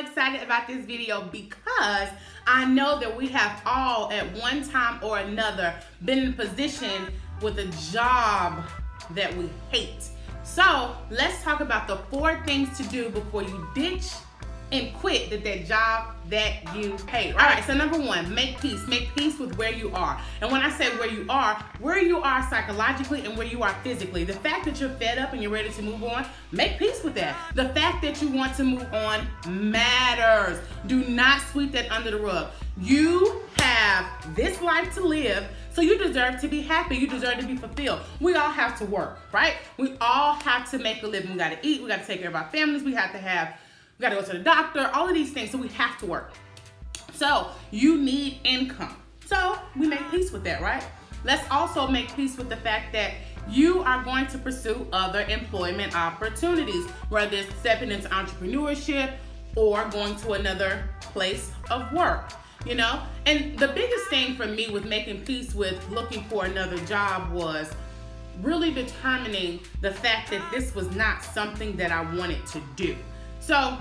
excited about this video because I know that we have all at one time or another been in a position with a job that we hate. So let's talk about the 4 things to do before you ditch and quit that job that you hate. All right, so number 1, make peace. Make peace with where you are. And when I say where you are psychologically and where you are physically. The fact that you're fed up and you're ready to move on, make peace with that. The fact that you want to move on matters. Do not sweep that under the rug. You have this life to live, so you deserve to be happy. You deserve to be fulfilled. We all have to work, right? We all have to make a living. We got to eat. We got to take care of our families. We got to go to the doctor, all of these things, so we have to work. So you need income. So we make peace with that, right? Let's also make peace with the fact that you are going to pursue other employment opportunities, whether it's stepping into entrepreneurship or going to another place of work, you know? And the biggest thing for me with making peace with looking for another job was really determining the fact that this was not something that I wanted to do. So,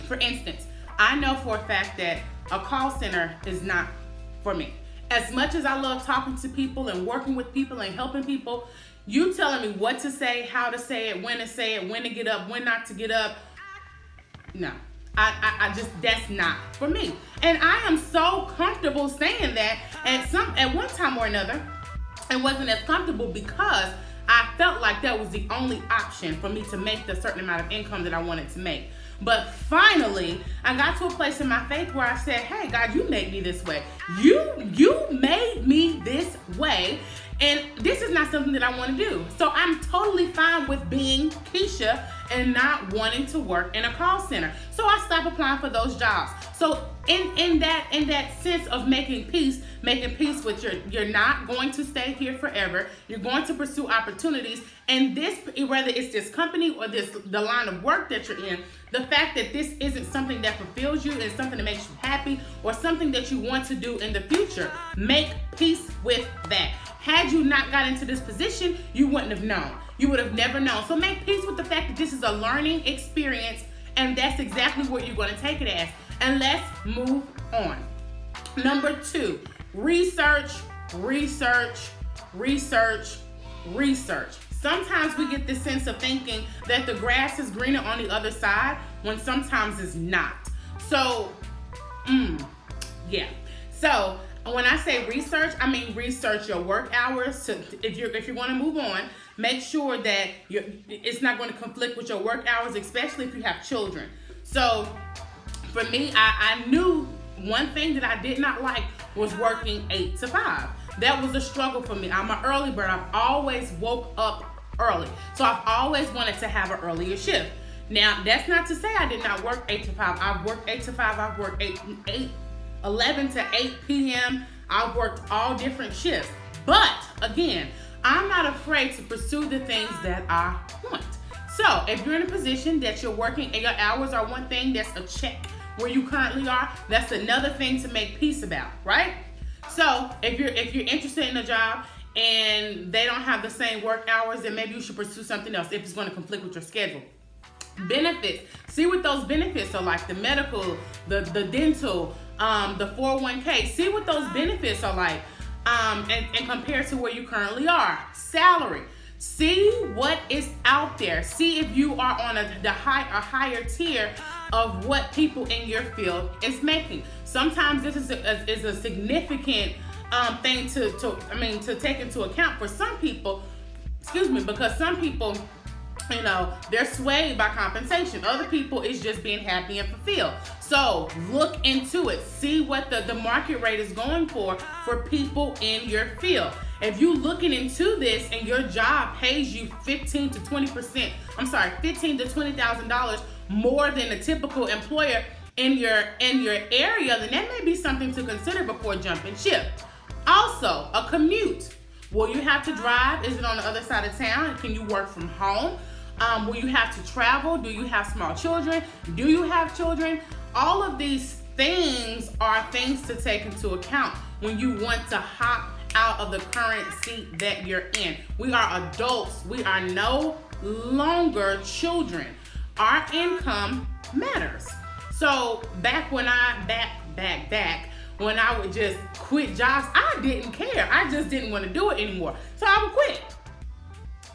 for instance, I know for a fact that a call center is not for me. As much as I love talking to people and working with people and helping people, you telling me what to say, how to say it, when to get up, when not to get up, no. I just, that's not for me. And I am so comfortable saying that at one time or another, it wasn't as comfortable because I felt like that was the only option for me to make the certain amount of income that I wanted to make. But finally, I got to a place in my faith where I said, hey, God, you made me this way. You made me this way, and this is not something that I want to do. So I'm totally fine with being Kesha and not wanting to work in a call center. So I stopped applying for those jobs. So in that sense of making peace with you're not going to stay here forever. You're going to pursue opportunities, and this, whether it's this company or the line of work that you're in, the fact that this isn't something that fulfills you and something that makes you happy or something that you want to do in the future, make peace with that. Had you not got into this position, you wouldn't have known. You would have never known. So make peace with the fact that this is a learning experience, and that's exactly what you're going to take it as. And let's move on. Number 2, research. Sometimes we get this sense of thinking that the grass is greener on the other side when sometimes it's not. So, yeah. So when I say research, I mean research your work hours. If you're going to move on, make sure that it's not going to conflict with your work hours, especially if you have children. So for me, I knew one thing that I did not like was working 8 to 5. That was a struggle for me. I'm an early bird. I've always woke up early. So I've always wanted to have an earlier shift. Now, that's not to say I did not work 8 to 5. I've worked 8 to 5. I've worked 11 to 8 p.m. I've worked all different shifts. But again, I'm not afraid to pursue the things that I want. So if you're in a position that you're working and your hours are one thing, that's a check where you currently are, that's another thing to make peace about, right? So if you're interested in a job and they don't have the same work hours, then maybe you should pursue something else if it's going to conflict with your schedule. Benefits. See what those benefits are like, the medical, the dental, the 401k. See what those benefits are like and compare to where you currently are. Salary. See what is out there. See if you are on a higher tier of what people in your field is making. Sometimes this is a significant thing to take into account for some people. Because some people, you know, they're swayed by compensation. Other people is just being happy and fulfilled. So look into it. See what the market rate is going for people in your field. If you're looking into this and your job pays you $15,000 to $20,000 more than a typical employer in your area, then that may be something to consider before jumping ship. Also, a commute. Will you have to drive? Is it on the other side of town? Can you work from home? Will you have to travel? Do you have small children? Do you have children? All of these things are things to take into account when you want to hop out of the current seat that you're in. We are adults. We are no longer children. Our income matters. So back when when I would just quit jobs, I didn't care. I just didn't want to do it anymore. So I would quit.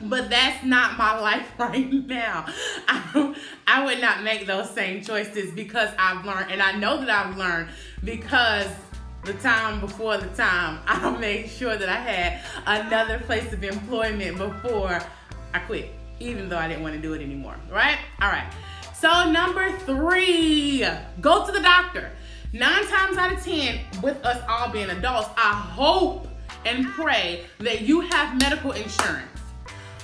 But that's not my life right now. I would not make those same choices because I've learned, and I know that I've learned because the time before the time, I made sure that I had another place of employment before I quit, even though I didn't want to do it anymore, right? All right. So number 3, go to the doctor. 9 times out of 10, with us all being adults, I hope and pray that you have medical insurance.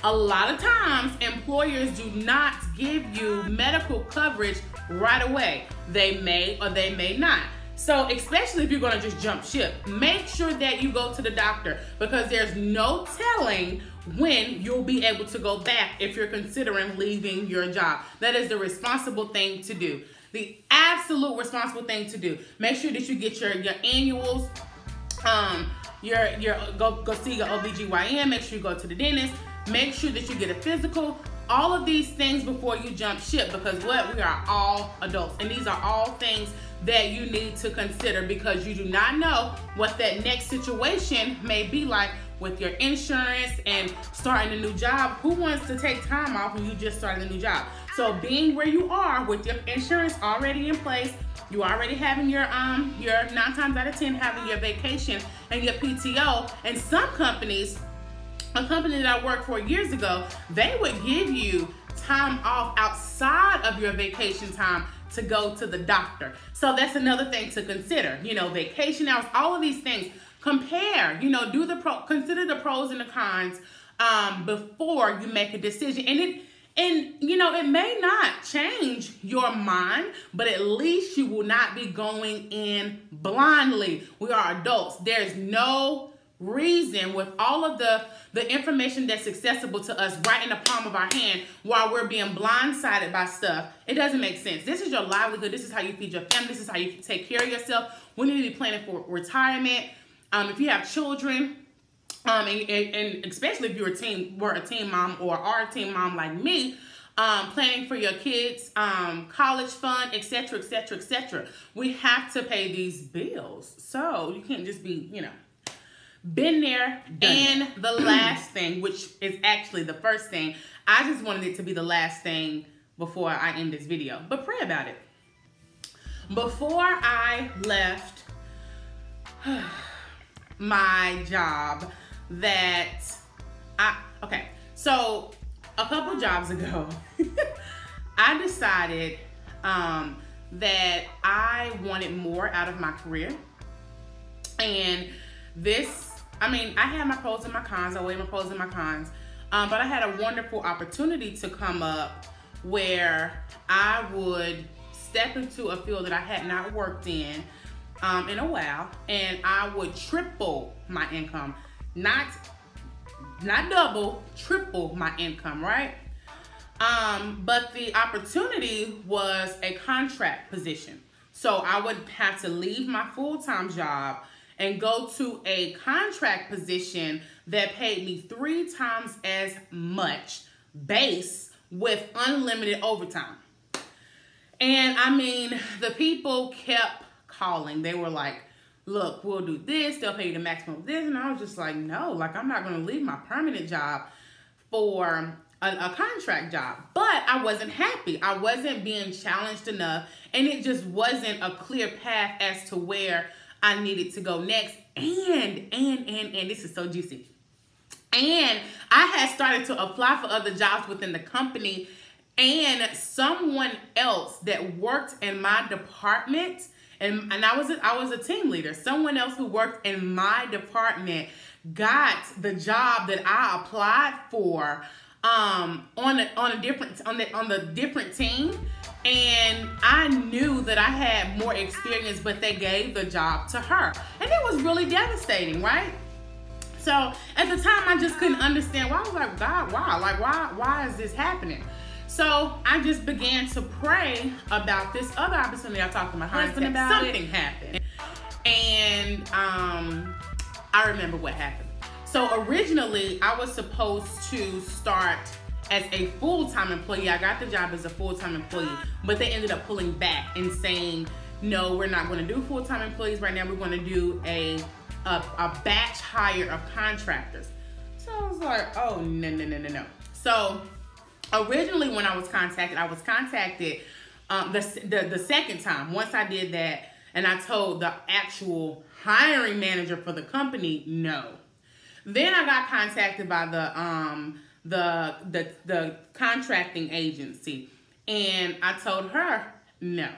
A lot of times, employers do not give you medical coverage right away. They may or they may not. So especially if you're going to just jump ship, make sure that you go to the doctor, because there's no telling when you'll be able to go back if you're considering leaving your job. That is the responsible thing to do. The absolute responsible thing to do. Make sure that you get your annuals, go see your OBGYN, make sure you go to the dentist, make sure that you get a physical, all of these things before you jump ship, because we are all adults, and these are all things that you need to consider, because you do not know what that next situation may be like with your insurance and starting a new job. Who wants to take time off when you just started a new job? So being where you are with your insurance already in place, you already having your 9 times out of 10 having your vacation and your PTO. And some companies, a company that I worked for years ago, they would give you time off outside of your vacation time to go to the doctor. So that's another thing to consider. Vacation hours, all of these things. Compare, consider the pros and the cons before you make a decision. And it may not change your mind, but at least you will not be going in blindly. We are adults. There's no reason, with all of the information that's accessible to us right in the palm of our hand, while we're being blindsided by stuff. It doesn't make sense. This is your livelihood. This is how you feed your family. This is how you take care of yourself. We need to be planning for retirement. If you have children, and especially if were a teen mom or are a teen mom like me, planning for your kids, college fund, etc., etc., etc. We have to pay these bills. So you can't just be, been there. And the last thing, which is actually the first thing, I just wanted it to be the last thing before I end this video, but pray about it. Before I left my job so a couple jobs ago, I decided that I wanted more out of my career. And I had my pros and my cons. I weighed my pros and my cons. But I had a wonderful opportunity to come up where I would step into a field that I had not worked in a while, and I would triple my income. Not double, triple my income, right? But the opportunity was a contract position. So I would have to leave my full-time job and go to a contract position that paid me 3 times as much base with unlimited overtime. And the people kept calling. They were like, look, we'll do this. They'll pay you the maximum of this. And I was just like, no, I'm not going to leave my permanent job for a contract job. But I wasn't happy. I wasn't being challenged enough. And it just wasn't a clear path as to where I needed to go next. And this is so juicy. And I had started to apply for other jobs within the company, and someone else that worked in my department, and I was a team leader. Someone else who worked in my department got the job that I applied for on the different team. And I knew that I had more experience, but they gave the job to her. And it was really devastating, right? So at the time, I just couldn't understand why. I was like, God, why? Why is this happening? So I just began to pray about this other opportunity. I talked to my husband about it. Something happened. And I remember what happened. So originally, I was supposed to start as a full-time employee. I got the job as a full-time employee, but they ended up pulling back and saying, no, we're not going to do full-time employees right now. We're going to do a batch hire of contractors. So I was like, oh, no. So originally when I was contacted the second time. Once I did that and I told the actual hiring manager for the company, no. Then I got contacted by the contracting agency, and I told her no.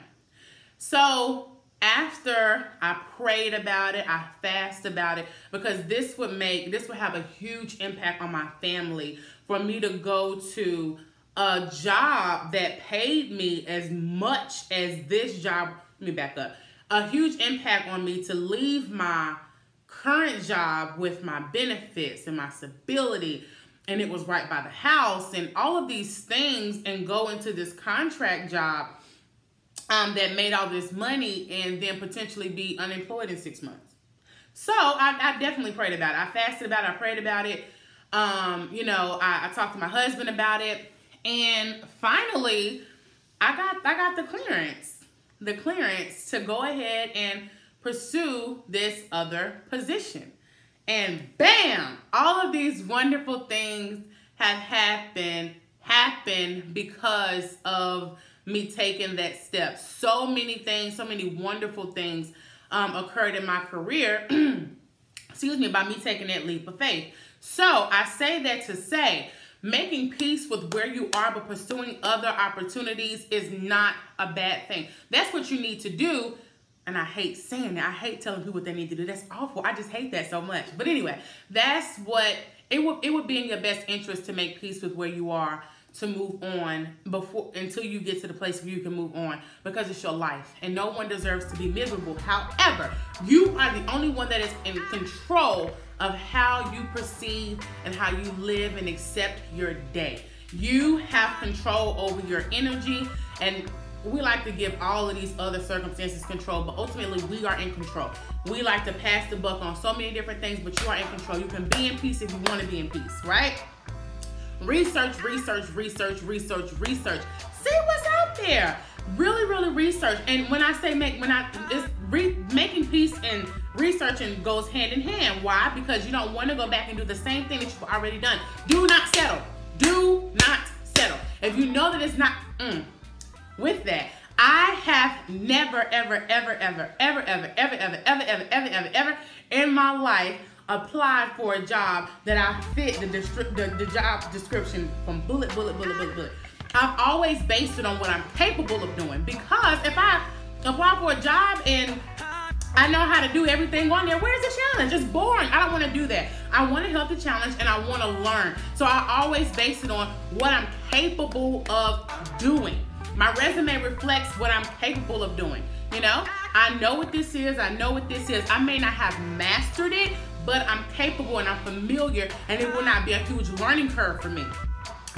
So after I prayed about it, I fasted about it, because this would have a huge impact on my family for me to go to a job that paid me as much as this job. Let me back up. A huge impact on me to leave my current job with my benefits and my stability, and it was right by the house and all of these things, and go into this contract job that made all this money and then potentially be unemployed in 6 months. So I definitely prayed about it. I fasted about it. I prayed about it. I talked to my husband about it, and finally I got the clearance to go ahead and pursue this other position. And bam, all of these wonderful things have happened because of me taking that step. So many things, so many wonderful things occurred in my career, by me taking that leap of faith. So I say that to say, making peace with where you are but pursuing other opportunities is not a bad thing. That's what you need to do. And I hate saying that. I hate telling people what they need to do. That's awful. I just hate that so much. But anyway, that's what it would be in your best interest to make peace with where you are, to move on until you get to the place where you can move on, because it's your life and no one deserves to be miserable. However, you are the only one that is in control of how you perceive and how you live and accept your day. You have control over your energy, and we like to give all of these other circumstances control, but ultimately we are in control. We like to pass the buck on so many different things, but you are in control. You can be in peace if you want to be in peace, right? Research. See what's out there. Really research. And when I say making peace and researching goes hand in hand. Why? Because you don't want to go back and do the same thing that you've already done. Do not settle. Do not settle. If you know that it's not with that, I have never ever in my life applied for a job that I fit the job description from bullet. I've always based it on what I'm capable of doing, because if I apply for a job and I know how to do everything on there, where's the challenge? It's boring. I don't want to do that. I want a healthy challenge and I want to learn. So I always base it on what I'm capable of doing. My resume reflects what I'm capable of doing. I know what this is. I may not have mastered it, but I'm capable and I'm familiar, and it will not be a huge learning curve for me.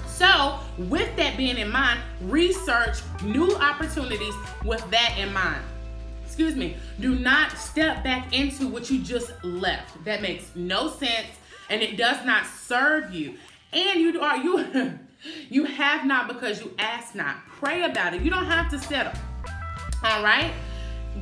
So with that being in mind, research new opportunities with that in mind. Do not step back into what you just left. That makes no sense, and it does not serve you. And you have not because you ask not. Pray about it. You don't have to settle. All right?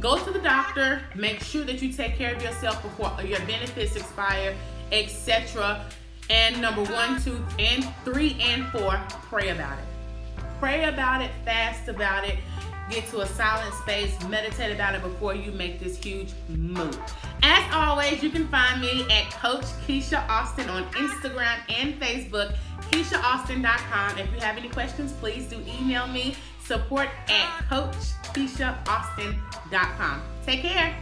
Go to the doctor. Make sure that you take care of yourself before your benefits expire, etc. And number 1, 2, and 3, and 4, pray about it. Pray about it. Fast about it. Get to a silent space. Meditate about it before you make this huge move. As always, you can find me at Coach Kesha Austin on Instagram and Facebook. KeshaAustin.com. If you have any questions, please do email me. Support@CoachKeshaAustin.com. Take care.